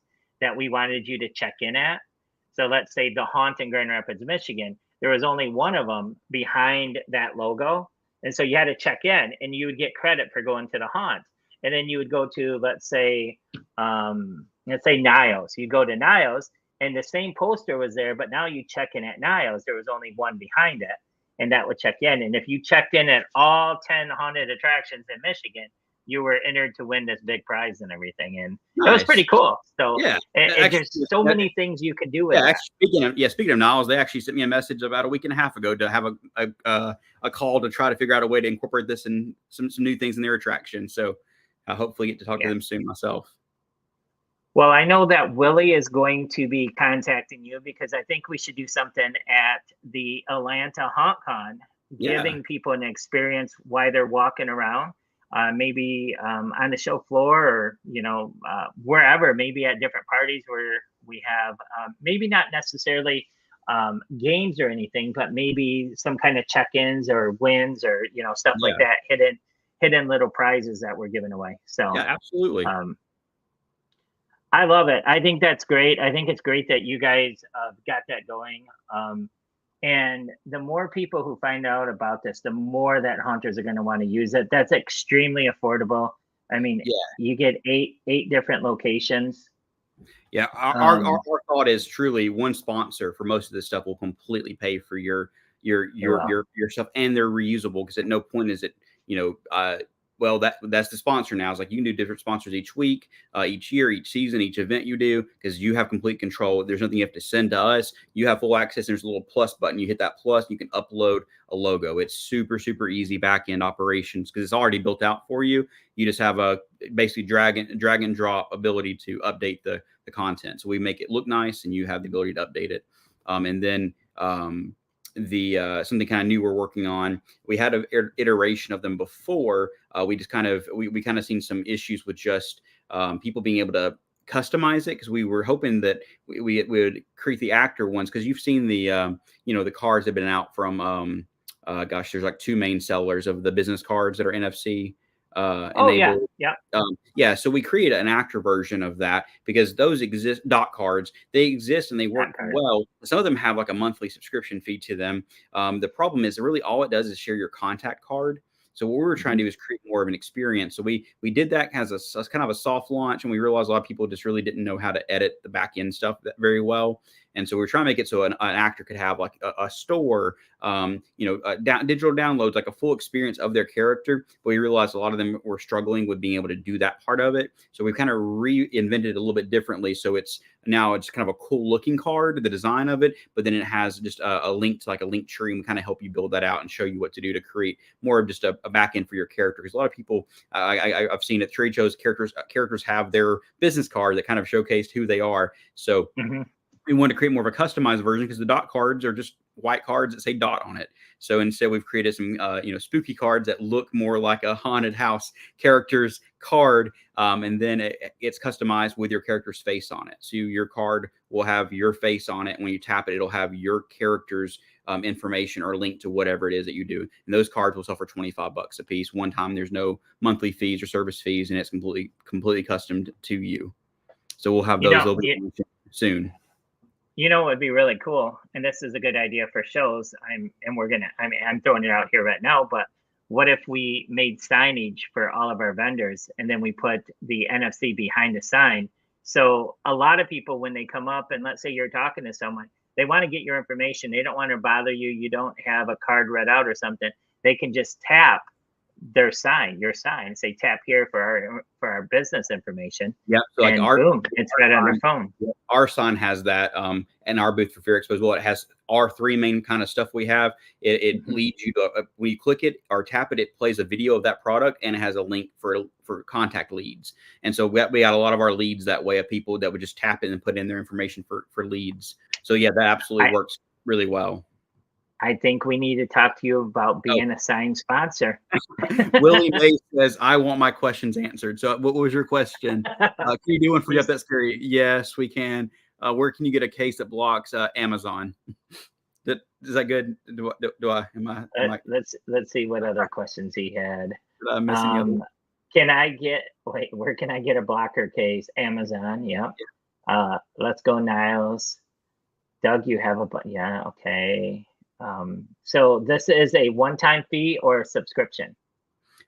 that we wanted you to check in at. So let's say the haunt in Grand Rapids, Michigan, there was only one of them behind that logo. And so you had to check in, and you would get credit for going to the haunt. And then you would go to, let's say Niles. You go to Niles, and the same poster was there, but now you check in at Niles, there was only one behind it, and that would check in. And if you checked in at all 10 haunted attractions in Michigan, you were entered to win this big prize and everything. And it was pretty cool. So yeah, there's so many things you could do with that. Speaking of Niles, they actually sent me a message about a week and a half ago to have a call to try to figure out a way to incorporate this in some new things in their attraction. So I hopefully get to talk to them soon myself. Well, I know that Willie is going to be contacting you because I think we should do something at the Atlanta HauntCon, giving people an experience while they're walking around, maybe on the show floor or, wherever, maybe at different parties where we have maybe not necessarily games or anything, but maybe some kind of check-ins or wins or, stuff like that, hidden little prizes that we're giving away. So yeah, absolutely. I love it. I think that's great. I think it's great that you guys got that going. And the more people who find out about this, the more that haunters are going to want to use it. That's extremely affordable. I mean, you get eight different locations. Yeah, our thought is truly one sponsor for most of this stuff will completely pay for your stuff, and they're reusable because at no point is it well, that's the sponsor now. It's like you can do different sponsors each week, each year, each season, each event you do, because you have complete control. There's nothing you have to send to us. You have full access. There's a little plus button. You hit that plus, you can upload a logo. It's super, super easy back-end operations because it's already built out for you. You just have a basically drag and drop ability to update the content. So we make it look nice, and you have the ability to update it. And then something kind of new we're working on. We had an iteration of them before. We just kind of seen some issues with just people being able to customize it because we were hoping that we would create the actor ones because you've seen the the cards that have been out from there's like two main sellers of the business cards that are NFC enabled. So we created an actor version of that because those exist. Dot cards, they exist and they work well. Some of them have like a monthly subscription fee to them. The problem is really all it does is share your contact card. So what we were trying to do is create more of an experience. So we did that as a kind of a soft launch, and we realized a lot of people just really didn't know how to edit the back end stuff very well. And so we're trying to make it so an actor could have like a store, digital downloads, like a full experience of their character. But we realized a lot of them were struggling with being able to do that part of it. So we kind of reinvented it a little bit differently. So it's kind of a cool looking card, the design of it, but then it has just a link to like a link tree, and we kind of help you build that out and show you what to do to create more of just a back end for your character. Because a lot of people, I've seen at trade shows, characters have their business card that kind of showcased who they are. So we wanted to create more of a customized version because the dot cards are just white cards that say dot on it. So instead we've created some, spooky cards that look more like a haunted house character's card. And then it's customized with your character's face on it. So your card will have your face on it. When you tap it, it'll have your character's information or link to whatever it is that you do. And those cards will sell for $25 a piece. One time, there's no monthly fees or service fees, and it's completely custom to you. So we'll have those soon. What would be really cool, and this is a good idea for shows. I'm throwing it out here right now, but what if we made signage for all of our vendors and then we put the NFC behind the sign? So a lot of people, when they come up and let's say you're talking to someone, they want to get your information. They don't want to bother you. You don't have a card read out or something. They can just tap your sign, say tap here for our business information. Yeah. So like and boom, it's right on their phone. Our sign has that, and our booth for Fear Expo as well. It has our three main kind of stuff we have. It leads you to when you click it or tap it, it plays a video of that product, and it has a link for contact leads. And so we got a lot of our leads that way of people that would just tap it and put in their information for leads. So yeah, that absolutely works really well. I think we need to talk to you about being a signed sponsor. Willie May says, I want my questions answered. So what was your question? Can you do one for Jeff That's Scary? Yes, we can. Where can you get a case that blocks Amazon? Is that good? Let's see what other questions he had. Where can I get a blocker case? Amazon. Yeah. Let's go, Niles. Doug, you have okay. So this is a one-time fee or a subscription?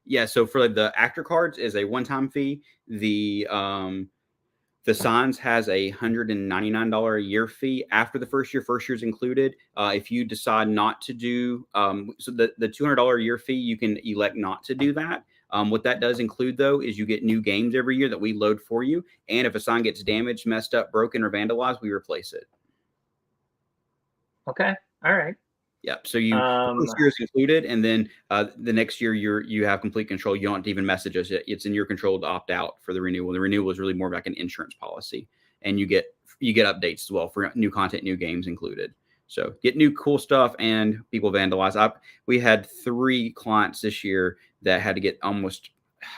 Yeah, so for the actor cards is a one-time fee. The signs has a $199 a year fee after the first year's included. If you decide not to do so the $200 a year fee, you can elect not to do that. What that does include, though, is you get new games every year that we load for you. And if a sign gets damaged, messed up, broken, or vandalized, we replace it. Okay. All right. Yep. So the first year is included, and then the next year you have complete control. You don't have to even message us. It's in your control to opt out for the renewal. The renewal is really more like an insurance policy, and you get updates as well for new content, new games included. So get new cool stuff, and people vandalize. We had 3 clients this year that had to get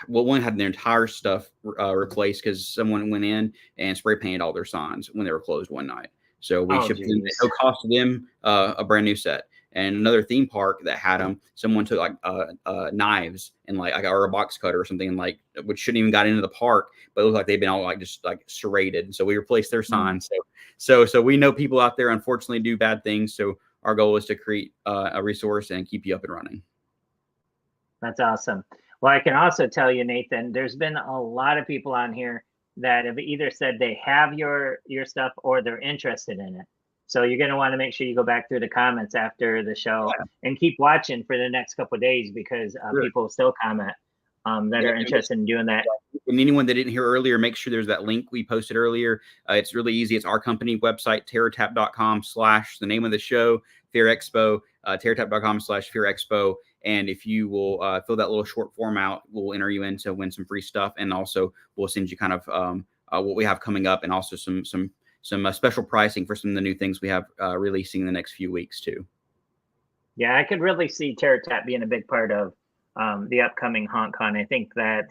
one had their entire stuff replaced because someone went in and spray painted all their signs when they were closed one night. So we shipped them at no cost to them a brand new set. And another theme park that had them, someone took knives and or a box cutter or something, which shouldn't even got into the park, but it looked like they've been all just serrated. And so we replaced their signs. So we know people out there unfortunately do bad things. So our goal is to create a resource and keep you up and running. That's awesome. Well, I can also tell you, Nathan, there's been a lot of people on here that have either said they have your stuff or they're interested in it. So you're going to want to make sure you go back through the comments after the show and keep watching for the next couple of days because people still comment that are interested in doing that. And anyone that didn't hear earlier, make sure there's that link we posted earlier. It's really easy. It's our company website, terrortap.com/ the name of the show, Fear Expo, terrortap.com/Fear Expo. And if you will fill that little short form out, we'll enter you in to win some free stuff. And also we'll send you kind of what we have coming up and also some special pricing for some of the new things we have releasing in the next few weeks too. Yeah, I could really see Terror Tap being a big part of the upcoming HauntCon. I think that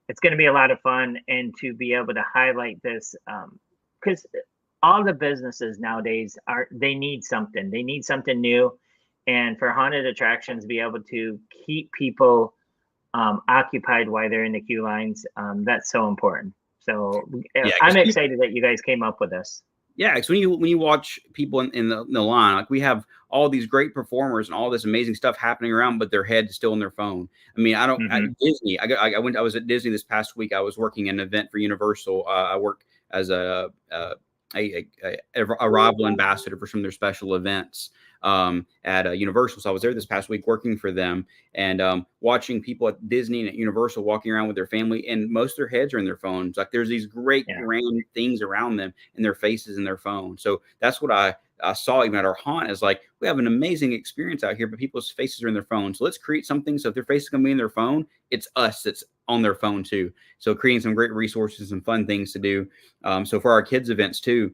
it's going to be a lot of fun, and to be able to highlight this, because all the businesses nowadays they need something new. And for haunted attractions to be able to keep people occupied while they're in the queue lines, that's so important. So I'm excited that you guys came up with this. Yeah, because when you watch people in the line, we have all these great performers and all this amazing stuff happening around, but their head's still on their phone. I mean, I Disney. I was at Disney this past week. I was working an event for Universal. I work as a rival ambassador for some of their special events at Universal. So I was there this past week working for them and watching people at Disney and at Universal walking around with their family, and most of their heads are in their phones. There's these great grand things around them and their faces in their phone. So that's what I saw even at our haunt is we have an amazing experience out here, but people's faces are in their phone. So let's create something. So if their face is going to be in their phone, it's us that's on their phone too. So creating some great resources and fun things to do. So for our kids events too,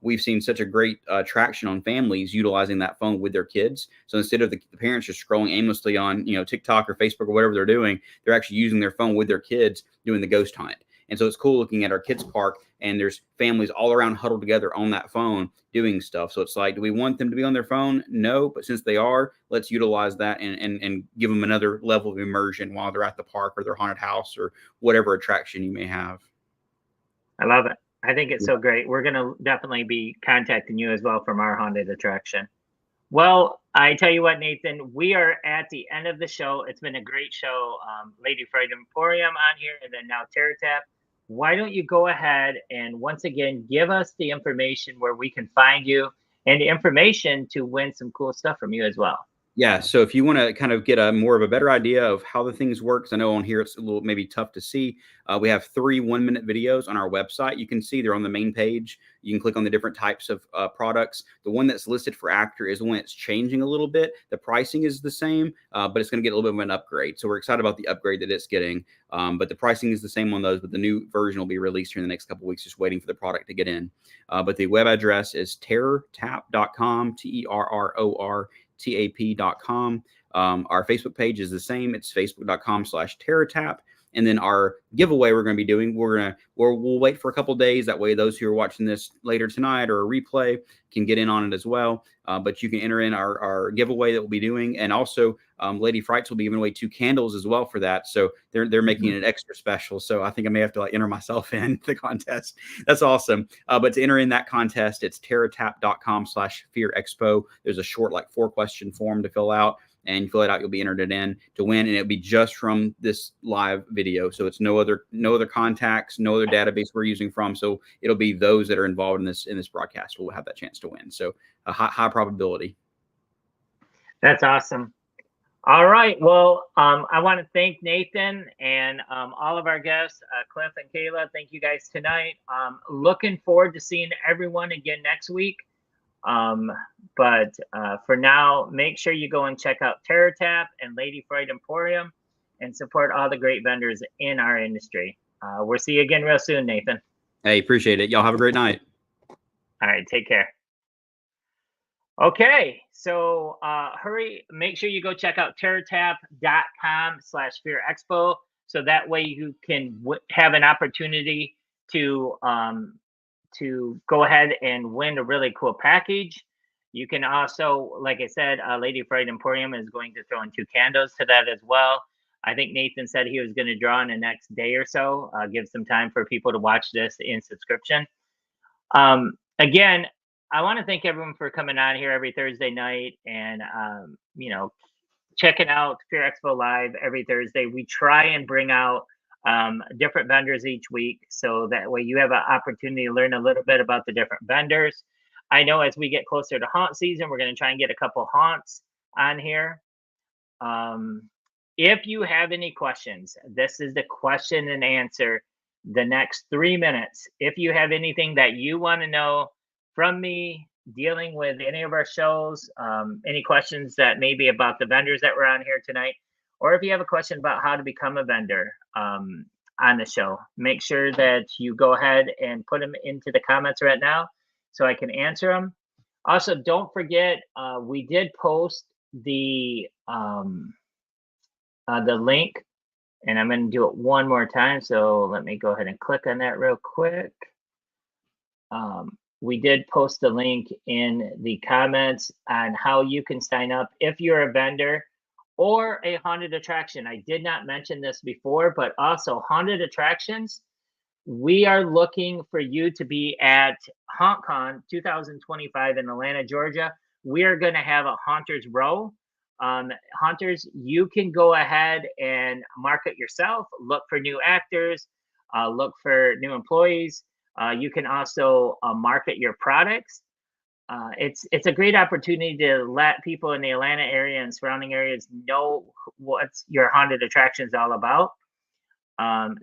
we've seen such a great traction on families utilizing that phone with their kids. So instead of the parents just scrolling aimlessly on, TikTok or Facebook or whatever they're doing, they're actually using their phone with their kids doing the ghost hunt. And so it's cool looking at our kids park and there's families all around huddled together on that phone doing stuff. So it's do we want them to be on their phone? No, but since they are, let's utilize that and give them another level of immersion while they're at the park or their haunted house or whatever attraction you may have. I love it. I think it's so great. We're going to definitely be contacting you as well from our haunted attraction. Well, I tell you what, Nathan, we are at the end of the show. It's been a great show. Lady Fright Emporium on here, and then now TerraTap. Why don't you go ahead and once again give us the information where we can find you and the information to win some cool stuff from you as well. Yeah, so if you want to kind of get a more of a better idea of how the things work, 'cause I know on here it's a little maybe tough to see. We have 3 1-minute videos on our website. You can see they're on the main page. You can click on the different types of products. The one that's listed for Actor is the one that's changing a little bit. The pricing is the same, but it's going to get a little bit of an upgrade. So we're excited about the upgrade that it's getting. But the pricing is the same on those, but the new version will be released here in the next couple of weeks, just waiting for the product to get in. But the web address is terrortap.com, TERRORTAP.com. Our Facebook page is the same. It's facebook.com/terrortap. And then our giveaway we're going to be doing, we'll wait for a couple days. That way, those who are watching this later tonight or a replay can get in on it as well. But you can enter in our giveaway that we'll be doing. And also, Lady Frights will be giving away 2 candles as well for that. So they're making it extra special. So I think I may have to enter myself in the contest. That's awesome. But to enter in that contest, it's terrortap.com/fearexpo. There's a short 4-question form to fill out. And you fill it out, you'll be entered it in to win, and it'll be just from this live video. So it's no other contacts, no other database we're using from. So it'll be those that are involved in this broadcast will have that chance to win. So a high probability. That's awesome. All right. Well, I want to thank Nathan and all of our guests, Cliff and Kayla. Thank you guys tonight. Looking forward to seeing everyone again next week. But for now, make sure you go and check out TerraTap and Lady Fright Emporium and support all the great vendors in our industry. We'll see you again real soon, Nathan. Hey, appreciate it. Y'all have a great night. All right, take care. Okay, so make sure you go check out terrortap.com/fearexpo. So that way you can have an opportunity to go ahead and win a really cool package. You can also, like I said, Lady Fright Emporium is going to throw in 2 candles to that as well. I think Nathan said he was going to draw in the next day or so. Give some time for people to watch this in subscription. Again, I want to thank everyone for coming on here every Thursday night and checking out Fear Expo Live every Thursday. We try and bring out different vendors each week, so that way you have an opportunity to learn a little bit about the different vendors. I know as we get closer to haunt season, we're going to try and get a couple haunts on here. If you have any questions, this is the question and answer, the next 3 minutes. If you have anything that you want to know from me dealing with any of our shows, any questions that may be about the vendors that were on here tonight, or if you have a question about how to become a vendor on the show, make sure that you go ahead and put them into the comments right now so I can answer them. Also, don't forget, we did post the link, and I'm going to do it one more time. So let me go ahead and click on that real quick. We did post the link in the comments on how you can sign up if you're a vendor or a haunted attraction. I did not mention this before, but also haunted attractions. We are looking for you to be at HauntCon 2025 in Atlanta, Georgia. We are going to have a Haunters Row. Haunters, you can go ahead and market yourself, look for new actors, look for new employees. You can also market your products. It's a great opportunity to let people in the Atlanta area and surrounding areas know what your haunted attraction is all about.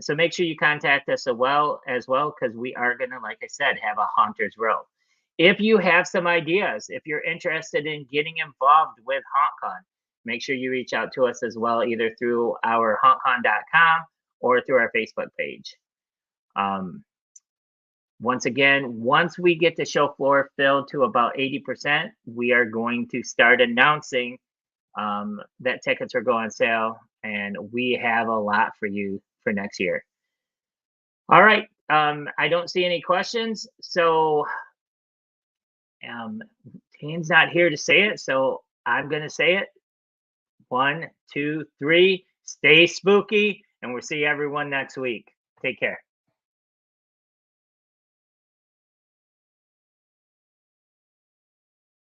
So make sure you contact us as well, because we are going to, like I said, have a Haunters Row. If you have some ideas, if you're interested in getting involved with HauntCon, make sure you reach out to us as well, either through our hauntcon.com or through our Facebook page. Once again, once we get the show floor filled to about 80%, we are going to start announcing that tickets are going on sale, and we have a lot for you for next year. All right. I don't see any questions, so Tane's not here to say it, so I'm going to say it. 1, 2, 3. Stay spooky, and we'll see everyone next week. Take care.